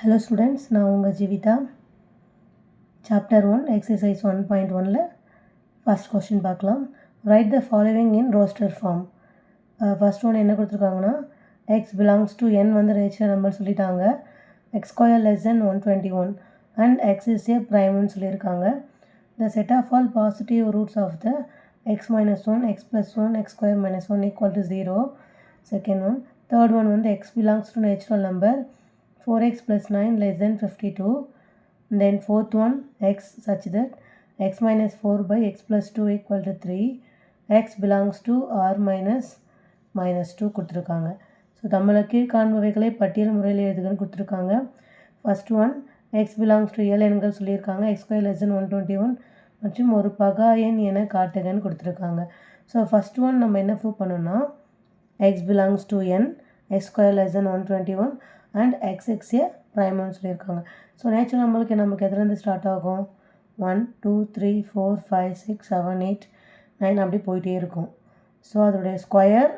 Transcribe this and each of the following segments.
Hello students, நான் உங்கள் Jeevitha. Chapter 1 exercise 1.1ல் ஃபஸ்ட் கொஸ்டின் பார்க்கலாம். Write the following in roster form. First one என்ன கொடுத்துருக்காங்கன்னா, எக்ஸ் பிலாங்ஸ் டு என் வந்து நேச்சுரல் நம்பர் சொல்லிட்டாங்க, x square less than 121 and x is a ப்ரைம்னு சொல்லியிருக்காங்க. The set of all positive roots of the x minus 1, X plus 1, X square minus 1 equal to 0. Second one. Third one வந்து x belongs to natural number 4x plus 9 less than 52. Then fourth one, x such that x minus 4 by x plus 2 equal to 3. x belongs to r minus 2 கொடுத்துருக்காங்க. So தமிழுக்கு காண்பவைகளை பட்டியல் முறையில் எழுதுகன்னு கொடுத்துருக்காங்க. First one, x belongs to இயல் எண்கள் சொல்லியிருக்காங்க, x square less than 121 மற்றும் ஒரு பகா எண் என காட்டுகன்னு கொடுத்துருக்காங்க. ஸோ ஃபர்ஸ்ட் ஒன் நம்ம என்ன ப்ரூவ் பண்ணோம்னா, x belongs to n, x square less than 121 and x a ப்ரைம்னு சொல்லியிருக்காங்க. ஸோ நேச்சுரல் நம்மளுக்கு நமக்கு எதுலேருந்து ஸ்டார்ட் ஆகும், 1 2 3 4 5 6 7 8 9 அப்படி போயிட்டே இருக்கும். ஸோ அதோடைய ஸ்கொயர்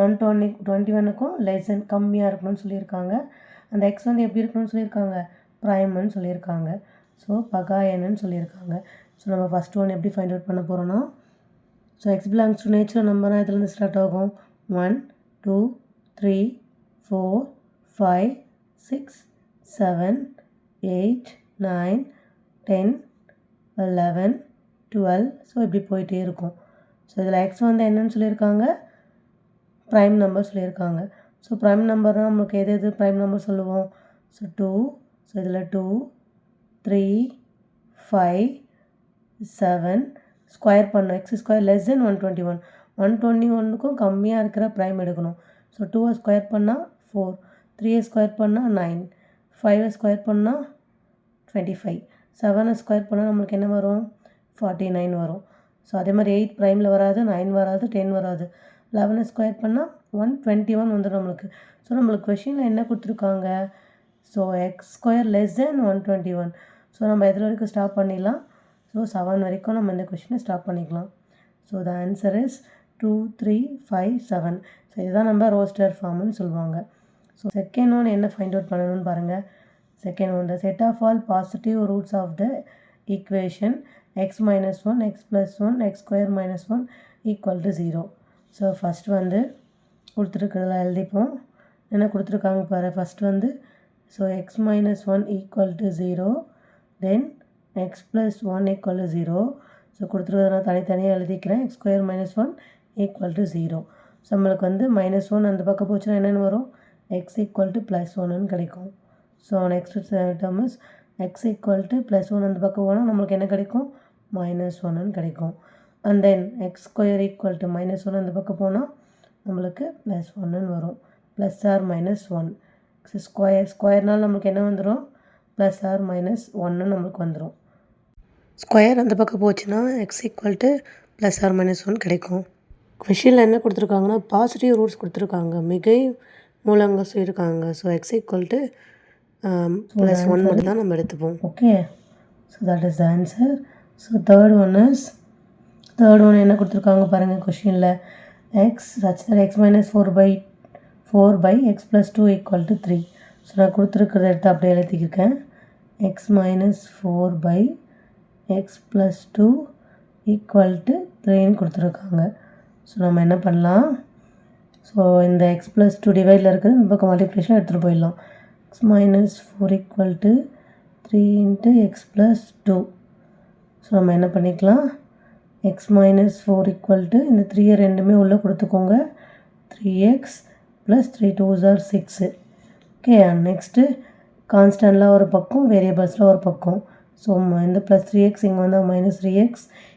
121க்கும் லெஸ் தென் கம்மியாக இருக்கணும்னு சொல்லியிருக்காங்க. அந்த எக்ஸ் வந்து எப்படி இருக்கணும்னு சொல்லியிருக்காங்க, ப்ரைம்னு சொல்லியிருக்காங்க. ஸோ பகா எண்ணுன்னு சொல்லியிருக்காங்க. ஸோ நம்ம ஃபஸ்ட் ஒன் எப்படி ஃபைண்ட் அவுட் பண்ண போகிறோன்னா, so x belongs to natural நம்பர்னால் இதுலேருந்து ஸ்டார்ட் ஆகும், 1 2 3 4 5 6 7 8 9 10 11 12. ஸோ இப்படி போயிட்டே இருக்கும். ஸோ இதில் எக்ஸ் வந்து என்னன்னு சொல்லியிருக்காங்க, ப்ரைம் நம்பர் சொல்லியிருக்காங்க. ஸோ ப்ரைம் நம்பர்னால் நம்மளுக்கு எது எது ப்ரைம் நம்பர் சொல்லுவோம், ஸோ 2. ஸோ இதில் 2 3 5 7 ஸ்கொயர் பண்ணணும். எக்ஸ் ஸ்கொயர் லெஸ் தென் 121, 121க்கும் கம்மியாக இருக்கிற ப்ரைம் எடுக்கணும். ஸோ 2 ஸ்கொயர் பண்ணால் 4, 3 ஸ்கொயர் பண்ணால் 9, 5 ஸ்கொயர் பண்ணால் 25, 7 ஸ்கொயர் பண்ணால் நம்மளுக்கு என்ன வரும், 49 வரும். ஸோ அதே மாதிரி 8 ப்ரைமில் வராது, 9 வராது, 10 வராது. 11 ஸ்கொயர் பண்ணால் 121 வந்துடும் நம்மளுக்கு. ஸோ நம்மளுக்கு கொஷினில் என்ன கொடுத்துருக்காங்க, so X square less than 121. So நம்ம எதில் வரைக்கும் ஸ்டாப் பண்ணிடலாம், ஸோ 7 வரைக்கும் நம்ம இந்த கொஷினை ஸ்டாப் பண்ணிக்கலாம். So the answer is 2 3 5 7. So இதுதான் நம்ம ரோஸ்டர் ஃபார்ம்னு சொல்லுவாங்க. ஸோ செகண்ட் ஒன் என்ன ஃபைண்ட் அவுட் பண்ணணும்னு பாருங்கள். Second one, the set of all positive roots of the equation X minus 1, X plus 1, X square minus 1 equal to 0. So first வந்து கொடுத்துருக்கிறதுல எழுதிப்போம். என்ன கொடுத்துருக்காங்க பாரு. ஃபஸ்ட் வந்து so X minus 1 equal to 0, then X plus 1 equal to 0. So கொடுத்துருக்கிறத நான் தனித்தனியாக எழுதிக்கிறேன். X square minus 1 equal to 0. So நம்மளுக்கு வந்து மைனஸ் 1 அந்த பக்கம் போச்சுன்னா என்னென்னு வரும், x equal to plus 1 கிடைக்கும். So next term is x equal to plus 1 அந்த பக்கம் போனால் நம்மளுக்கு என்ன கிடைக்கும், minus 1 கிடைக்கும். and then x square equal to minus 1 அந்த பக்கம் போனால் நம்மளுக்கு plus 1 வரும். plus or minus 1 ஸ்கொயர்னால் நம்மளுக்கு என்ன வந்துடும், plus or minus 1 நம்மளுக்கு வந்துடும். ஸ்கொயர் அந்த பக்கம் போச்சுன்னா x equal to plus or minus 1 கிடைக்கும். கொஷினில் என்ன கொடுத்துருக்காங்கன்னா, பாசிட்டிவ் ரூட்ஸ் கொடுத்துருக்காங்க, மிகை மூலங்கள் சொல்லியிருக்காங்க. So x equal to plus 1 மட்டும் தான் நம்ம எடுத்துப்போம். Okay, so that is the answer. So third one என்ன கொடுத்துருக்காங்க பாருங்கள் கொஷினில், x such that x minus 4 by x plus 2 equal to 3. So நான் கொடுத்துருக்கிறத எடுத்து அப்படியே எழுதிக்கிருக்கேன். X minus 4 by x plus 2 equal to 3ன்னு கொடுத்துருக்காங்க. ஸோ நம்ம என்ன பண்ணலாம், ஸோ இந்த எக்ஸ் ப்ளஸ் 2 டிவைடில் இருக்குது, இந்த பக்கம் மல்டிப்ளிகேஷன் எடுத்துகிட்டு போயிடலாம். X minus 4 equal to 3 into X plus 2. So நம்ம என்ன பண்ணிக்கலாம், எக்ஸ் மைனஸ் 4 ஈக்குவல் டு இந்த 3 ரெண்டுமே உள்ளே கொடுத்துக்கோங்க, 3x ப்ளஸ் 3 2s are 6. ஓகே, நெக்ஸ்ட்டு கான்ஸ்டன்ட்லாம் ஒரு பக்கம், வேரியபிள்ஸில் ஒரு பக்கம். ஸோ இந்த ப்ளஸ் 3x இங்கே வந்தால் மைனஸ் 3x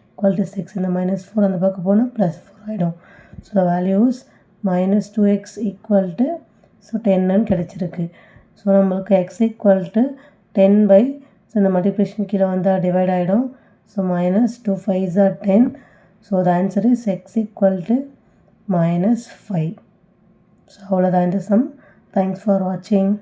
ஈக்குவல் டு 6. இந்த மைனஸ் 4 அந்த பக்கம் போனால் ப்ளஸ் 4 ஆகிடும். So values minus 2x equal to so 10ன்னு கிடச்சிருக்கு. ஸோ நம்மளுக்கு x equal to 10 by so இந்த மல்டிப்ளிகேஷன் கீழே வந்தால் டிவைட் ஆகிடும். So minus 2 5s are 10. So the answer is x equal to minus 5. So அவ்வளோதான் இந்த சம். தேங்க்ஸ் ஃபார் வாட்சிங்.